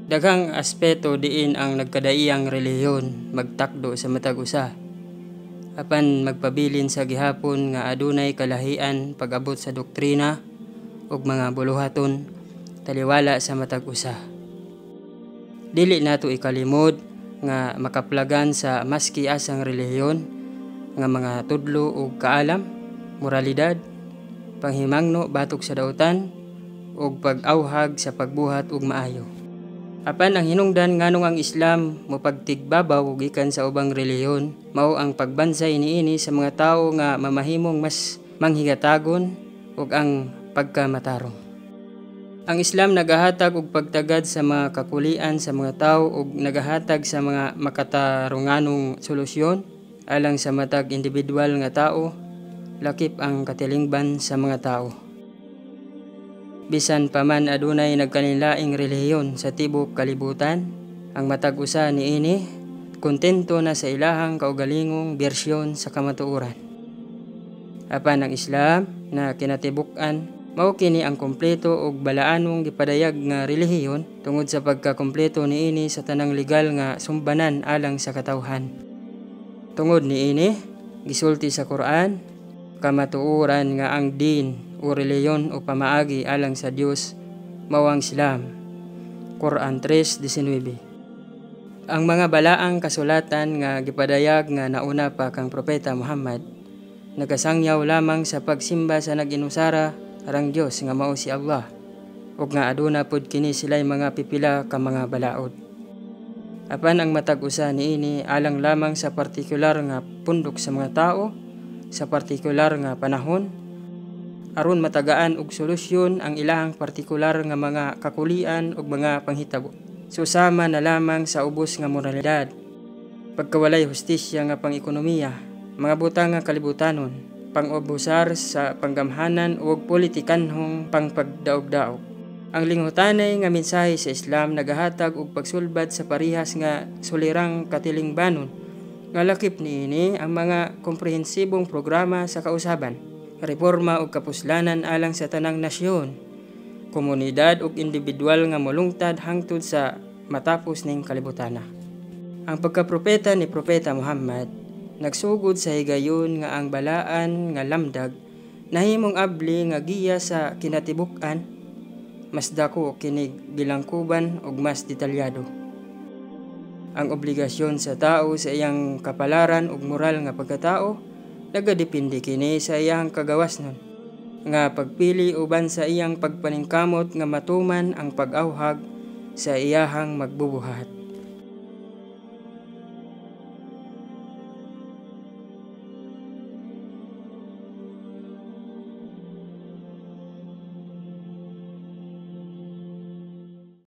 Daghang aspeto diin ang nagkadaiyang relihiyon magtakdo sa matag usa. Apan magpabilin sa gihapon nga adunay kalahian pag-abot sa doktrina ug mga buluhaton taliwala sa matag usa. Dili nato ikalimod nga makaplagan sa maski asang relihiyon nga mga tudlo ug kaalam, moralidad, panghimangno batok sa dautan ug pag-awhag sa pagbuhat ug maayo. Apan ang hinungdan nganong ang Islam mopagtigbabaw gikan sa ubang relihiyon mao ang pagbansay niini sa mga tawo nga mamahimong mas manghigatagon ug ang pagkamatarong. Ang Islam nagahatag og pagtagad sa mga kakulian sa mga tawo ug nagahatag sa mga makatarunganong solusyon alang sa matag individual nga tawo, lakip ang katilingban sa mga tawo. Bisan pa man adunay nagkanilaing relihiyon sa tibok kalibutan, ang matag usa niini kontento na sa ilahang kaugalingong bersyon sa kamatuoran. Apan ang Islam na kinatibuk-an mao kini ang kompleto ug balaanong gipadayag nga relihiyon tungod sa pagkakompleto niini sa tanang legal nga sumbanan alang sa katawhan. Tungod niini gisulti sa Quran, kamatuoran nga ang din o reliyon o pamaagi alang sa Dios mao ang Islam. Quran 3:19. Ang mga balaang kasulatan nga gipadayag nga nauna pa kang Propeta Muhammad nagasangyaw lamang sa pagsimba sa nag-inusara arang Dios nga mao si Allah ug nga aduna pod kini sila'y mga pipila ka mga balaod. Apan ang matag usa niini alang lamang sa partikular nga pundok sa mga tao sa partikular nga panahon aron matagaan og solusyon ang ilahang partikular nga mga kakulian ug mga panghitabo. Susama na lamang sa ubos nga moralidad, pagkawalay hustisya nga pang-ekonomiya, mga butang nga kalibutanon, pang-ubusar sa panggamhanan ug politikanhong pangpagdaog-daog. Ang linghutanay nga mensahe sa Islam nagahatag og pagsulbad sa parehas nga sulirang katilingbanon nga lakip niini ang mga komprehensibong programa sa kausaban, reforma ug kapuslanan alang sa tanang nasyon, komunidad ug individual nga molungtad hangtod sa matapos ning kalibutana. Ang pagkapropeta ni Propeta Muhammad nagsugod sa higayon nga ang balaan nga lamdag nahimong abli nga giya sa kinatibuk-an, mas dako kinig bilangkuban ug mas detalyado. Ang obligasyon sa tao sa iyang kapalaran ug moral nga pagkatao nagadepende kini sa iyang kagawasnon nga pagpili uban sa iyang pagpaningkamot nga matuman ang pag-awhag sa iyahang magbubuhat.